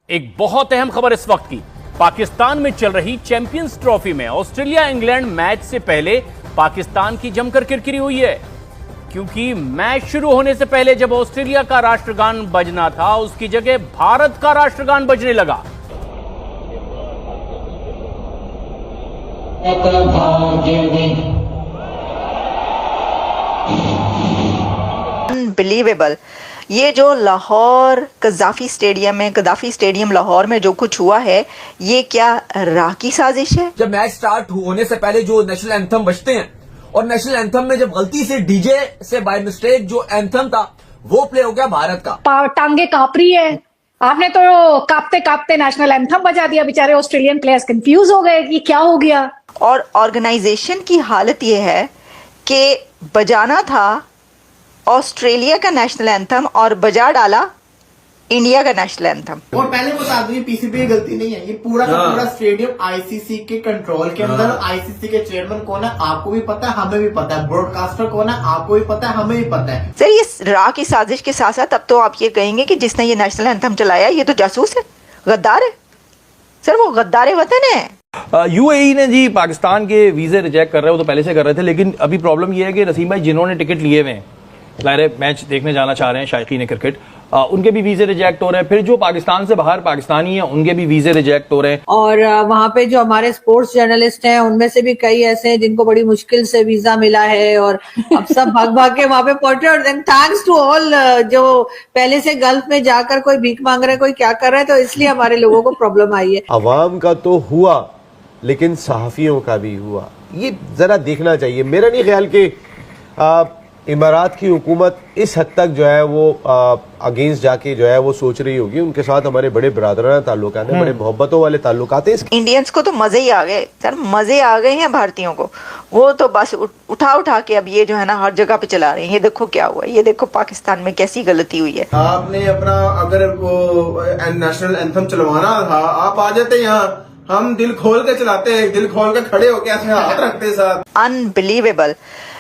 एक बहुत अहम खबर इस वक्त की। पाकिस्तान में चल रही चैंपियंस ट्रॉफी में ऑस्ट्रेलिया इंग्लैंड मैच से पहले पाकिस्तान की जमकर किरकिरी हुई है, क्योंकि मैच शुरू होने से पहले जब ऑस्ट्रेलिया का राष्ट्रगान बजना था, उसकी जगह भारत का राष्ट्रगान बजने लगा। अनबिलीवेबल। ये जो लाहौर कज़ाफी स्टेडियम लाहौर में जो कुछ हुआ है, ये क्या राह की साजिश है? जब मैच स्टार्ट होने से पहले जो नेशनल एंथम बजते हैं और नेशनल एंथम में जब गलती से डीजे से बाय मिस्टेक जो एंथम था वो प्ले हो गया भारत का। टांगे कांप रही है। आपने तो कांपते कांपते नेशनल एंथम बजा दिया। बेचारे ऑस्ट्रेलियन प्लेयर्स कंफ्यूज हो गए कि क्या हो गया। और ऑर्गेनाइजेशन की हालत ये है कि बजाना था ऑस्ट्रेलिया का नेशनल एंथम और बजा डाला इंडिया का नेशनल एंथम। और पहले बता दूं, पीसीबी की गलती नहीं है, ये पूरा का पूरा स्टेडियम आईसीसी के कंट्रोल के अंदर। आईसीसी के चेयरमैन कौन है आपको भी पता है, हमें भी पता है। ब्रॉडकास्टर कौन है आपको भी पता है, हमें भी पता है। सर, ये राह की साजिश के साथ साथ अब तो आप ये कहेंगे कि जिसने ये नेशनल एंथम चलाया ये तो जासूस है, गद्दार है। सर, वो गद्दार वतन है। यूएई ने जी पाकिस्तान के वीजे रिजेक्ट कर रहे हो तो पहले से कर रहे थे, लेकिन अभी प्रॉब्लम ये है कि नसीम भाई जिन्होंने टिकट लिए हुए हैं, लारे मैच देखने जाना चाह रहे हैं, शायकीन क्रिकेट, उनके भी वीजे रिजेक्ट हो रहे हैं। फिर जो पाकिस्तान से बाहर पाकिस्तानी हैं उनके भी वीजे रिजेक्ट हो रहे हैं। और वहाँ पे जो हमारे स्पोर्ट्स जर्नलिस्ट हैं उनमें से भी कई ऐसे हैं जिनको बड़ी मुश्किल से वीजा मिला है और अब सब भाग भाग के वहाँ पे पहुंचे। और थैंक्स टू ऑल जो पहले से गल्फ में जाकर कोई भीख मांग रहा है, कोई क्या कर रहा है, तो इसलिए हमारे लोगों को प्रॉब्लम आई है। अवाम का तो हुआ, लेकिन सहाफियों का भी हुआ, ये जरा देखना चाहिए। मेरा नहीं ख्याल कि इमारात की हुकूमत इस हद तक जो है वो अगेंस्ट जाके जो है वो सोच रही होगी। उनके साथ हमारे बड़े ब्रादराना ताल्लुकात हैं, बड़े मोहब्बतों वाले ताल्लुकात हैं। इंडियंस को तो मजे ही आ गए सर, मजे आ गए हैं भारतीयों को। वो तो बस उठा उठा के अब ये जो है ना हर जगह पे चला रहे हैं। ये देखो क्या हुआ, ये देखो पाकिस्तान में कैसी गलती हुई है। आपने अपना अगर वो नेशनल एंथम चलवाना था, आप आ जाते यहाँ, हम दिल खोल के चलाते हैं, दिल खोल के खड़े होके ऐसे हाथ रखते साथ। अनबिलीवेबल।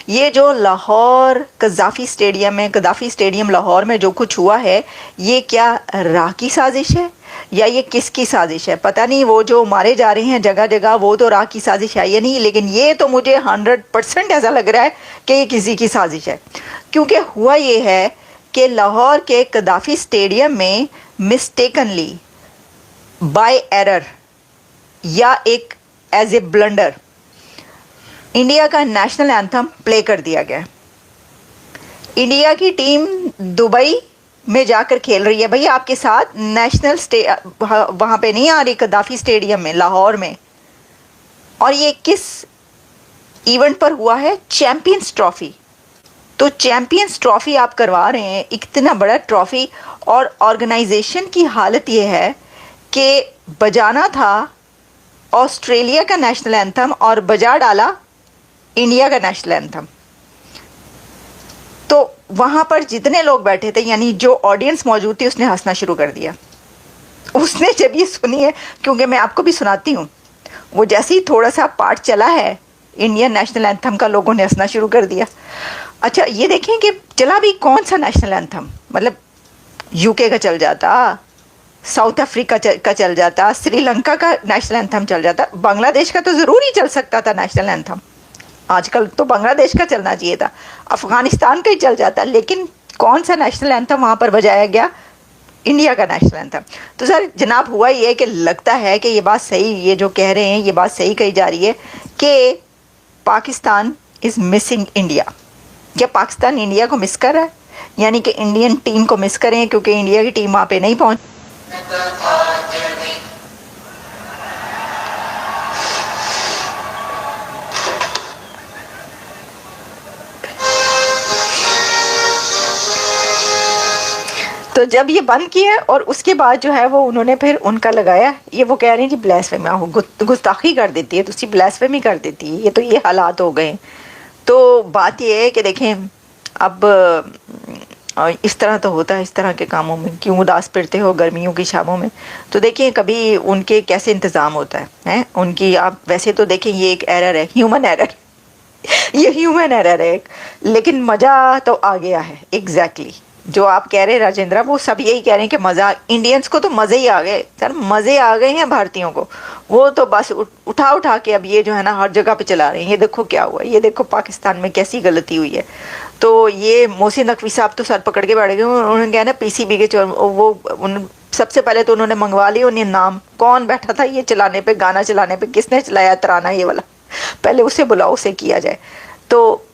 ये जो लाहौर कज़ाफी स्टेडियम लाहौर में जो कुछ हुआ है, ये क्या राह की साजिश है या ये किसकी साजिश है? पता नहीं। वो जो मारे जा रहे हैं जगह जगह, वो तो राह की साजिश है या नहीं, लेकिन ये तो मुझे 100% ऐसा लग रहा है कि ये किसी की साजिश है। क्योंकि हुआ ये है कि लाहौर के कज़ाफी स्टेडियम में मिस्टेकनली बाय एरर या एक एज ए ब्लंडर इंडिया का नेशनल एंथम प्ले कर दिया गया। इंडिया की टीम दुबई में जाकर खेल रही है भाई आपके साथ, वहाँ पे नहीं आ रही, कज़ाफी स्टेडियम में लाहौर में। और ये किस इवेंट पर हुआ है? Champions trophy. तो चैंपियंस ट्रॉफी आप करवा रहे हैं, इतना बड़ा ट्रॉफी, और ऑर्गेनाइजेशन की हालत ये है कि बजाना था ऑस्ट्रेलिया का नेशनल एंथम और बजा डाला इंडिया का नेशनल एंथम। तो वहां पर जितने लोग बैठे थे, यानी जो ऑडियंस मौजूद थी, उसने हंसना शुरू कर दिया। उसने जब ये सुनी है, क्योंकि मैं आपको भी सुनाती हूँ, वो जैसे ही थोड़ा सा पार्ट चला है इंडियन नेशनल एंथम का, लोगों ने हंसना शुरू कर दिया। अच्छा, ये देखें कि चला भी कौन सा नेशनल एंथम, मतलब यूके का चल जाता, साउथ अफ्रीका का चल जाता, श्रीलंका का नेशनल एंथम चल जाता, बांग्लादेश का तो ज़रूर ही चल सकता था नेशनल एंथम। आजकल तो बांग्लादेश का चलना चाहिए था, अफगानिस्तान का ही चल जाता, लेकिन कौन सा नेशनल एंथम वहाँ पर बजाया गया? इंडिया का नेशनल एंथम। तो सर जनाब, हुआ ये कि लगता है कि ये बात सही, ये जो कह रहे हैं ये बात सही कही जा रही है कि पाकिस्तान इज़ मिसिंग इंडिया। क्या पाकिस्तान इंडिया को मिस कर रहा है? यानी कि इंडियन टीम को मिस करें, क्योंकि इंडिया की टीम वहाँ पर नहीं पहुँच। तो जब ये बंद किया और उसके बाद जो है वो उन्होंने फिर उनका लगाया, ये वो कह रहे हैं जी ब्लास्फेमी, गुस्ताखी कर देती है, तो उसकी ब्लास्फेमी कर देती है। ये तो ये हालात हो गए। तो बात ये है कि देखें, अब इस तरह तो होता है, इस तरह के कामों में क्यों उदास फिरते हो गर्मियों की शामों में। तो देखिए कभी उनके कैसे इंतज़ाम होता है उनकी। आप वैसे तो देखें ये एक एरर है, ह्यूमन एरर ये ह्यूमन एरर है, लेकिन मज़ा तो आ गया है। एग्जैक्टली जो आप कह रहे हैं राजेंद्र, वो सब यही कह रहे हैं कि मजा, इंडियंस को तो मजे ही आ गए सर, मजे आ गए हैं भारतीयों को। वो तो बस उठा उठा के अब ये जो है ना हर जगह पे चला रहे हैं। ये देखो क्या हुआ, ये देखो पाकिस्तान में कैसी गलती हुई है। तो ये मोहसिन नकवी साहब तो सर पकड़ के बैठ गए। उन्होंने कहा ना पीसीबी के सबसे पहले तो उन्होंने मंगवा लिया उन्हें नाम, कौन बैठा था ये चलाने पे, गाना चलाने पे, किसने चलाया तराना ये वाला, पहले उसे बुलाओ, उसे किया जाए। तो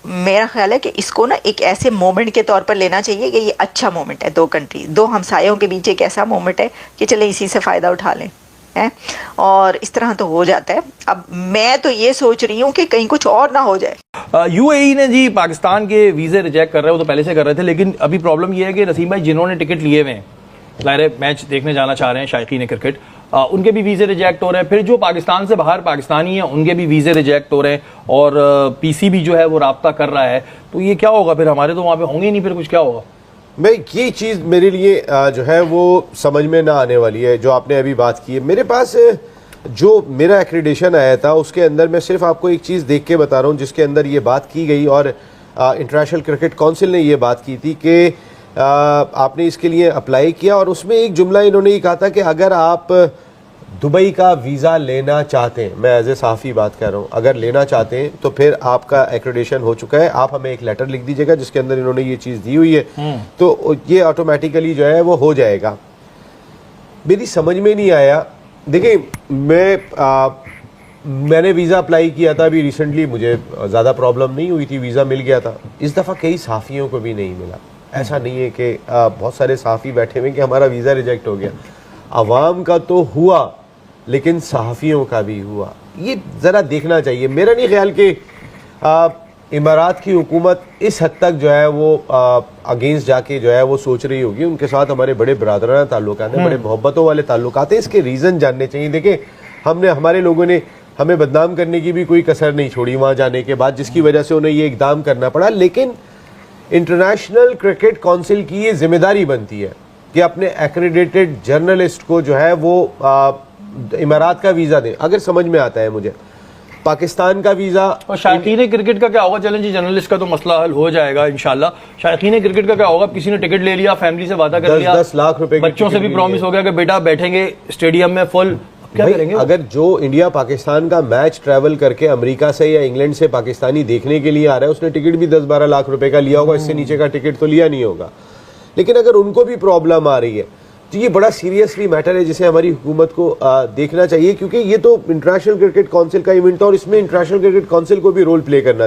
मेरा ख्याल है कि इसको ना एक ऐसे मोमेंट के तौर पर लेना चाहिए कि ये अच्छा मोमेंट है, दो कंट्री, दो हमसायों के बीच एक ऐसा मोमेंट है कि चले इसी से फ़ायदा उठा लें है, और इस तरह तो हो जाता है। अब मैं तो ये सोच रही हूँ कि कहीं कुछ और ना हो जाए। यूएई ने जी पाकिस्तान के वीज़े रिजेक्ट कर रहे हो तो पहले से कर रहे थे, लेकिन अभी प्रॉब्लम ये है कि नसीम भाई जिन्होंने टिकट लिए हुए हैं, ज़ाहिर मैच देखने जाना चाह रहे हैं, शायकीन क्रिकेट, उनके भी वीज़े रिजेक्ट हो रहे हैं। फिर जो पाकिस्तान से बाहर पाकिस्तानी हैं उनके भी वीज़े रिजेक्ट हो रहे हैं, और पीसीबी जो है वो राब्ता कर रहा है। तो ये क्या होगा फिर, हमारे तो वहाँ पे होंगे ही नहीं, फिर कुछ क्या होगा? भाई ये चीज़ मेरे लिए जो है वो समझ में ना आने वाली है जो आपने अभी बात की है। मेरे पास जो मेरा एक्रेडिशन आया था उसके अंदर मैं सिर्फ आपको एक चीज़ देख के बता रहा हूँ जिसके अंदर ये बात की गई, और इंटरनेशनल क्रिकेट काउंसिल ने ये बात की थी कि आपने इसके लिए अप्लाई किया, और उसमें एक जुमला इन्होंने ये कहा था कि अगर आप दुबई का वीज़ा लेना चाहते हैं, मैं एज ए सहाफ़ी बात कर रहा हूँ, अगर लेना चाहते हैं तो फिर आपका एक्रेडिशन हो चुका है, आप हमें एक लेटर लिख दीजिएगा जिसके अंदर इन्होंने ये चीज़ दी हुई है, तो ये ऑटोमेटिकली जो है वो हो जाएगा। मेरी समझ में नहीं आया। देखिए मैंने वीज़ा अप्लाई किया था अभी रिसेंटली, मुझे ज़्यादा प्रॉब्लम नहीं हुई थी, वीज़ा मिल गया था। इस दफ़ा कई सहाफ़ियों को भी नहीं मिला। ऐसा नहीं है कि बहुत सारे सहाफ़ी बैठे हुए कि हमारा वीज़ा रिजेक्ट हो गया। आवाम का तो हुआ लेकिन सहाफ़ियों का भी हुआ। ये ज़रा देखना चाहिए। मेरा नहीं ख्याल कि इमारात की हुकूमत इस हद तक जो है वो अगेंस्ट जाके जो है वो सोच रही होगी। उनके साथ हमारे बड़े बरादराना ताल्लुकात हैं, बड़े मोहब्बतों वाले ताल्लुकात हैं। इसके रीज़न जानने चाहिए। देखें, हमारे लोगों ने हमें बदनाम करने की भी कोई कसर नहीं छोड़ी वहाँ जाने के बाद, जिसकी वजह से उन्हें ये इकदाम करना पड़ा। लेकिन इंटरनेशनल क्रिकेट काउंसिल की ये जिम्मेदारी बनती है कि अपने एक्रेडिटेड जर्नलिस्ट को जो है वो इमारात का वीज़ा दें। अगर समझ में आता है मुझे, पाकिस्तान का वीज़ा। और शायकीन क्रिकेट का क्या होगा? चलें जी, जर्नलिस्ट का तो मसला हल हो जाएगा इंशाल्लाह। शायकीन क्रिकेट का क्या होगा? किसी ने टिकट ले लिया, फैमिली से वादा कर लिया, 10 लाख रुपए, बच्चों से भी प्रॉमिस हो गया कि बेटा बैठेंगे स्टेडियम में फुल, क्या करेंगे? अगर जो इंडिया पाकिस्तान का मैच ट्रैवल करके अमेरिका से या इंग्लैंड से पाकिस्तानी देखने के लिए आ रहा है, उसने टिकट भी 10-12 लाख रुपए का लिया होगा, इससे नीचे का टिकट तो लिया नहीं होगा। लेकिन अगर उनको भी प्रॉब्लम आ रही है तो ये बड़ा सीरियसली मैटर है जिसे हमारी हुकूमत को देखना चाहिए, क्योंकि ये तो इंटरनेशनल क्रिकेट काउंसिल का इवेंट था और इसमें इंटरनेशनल क्रिकेट काउंसिल को भी रोल प्ले करना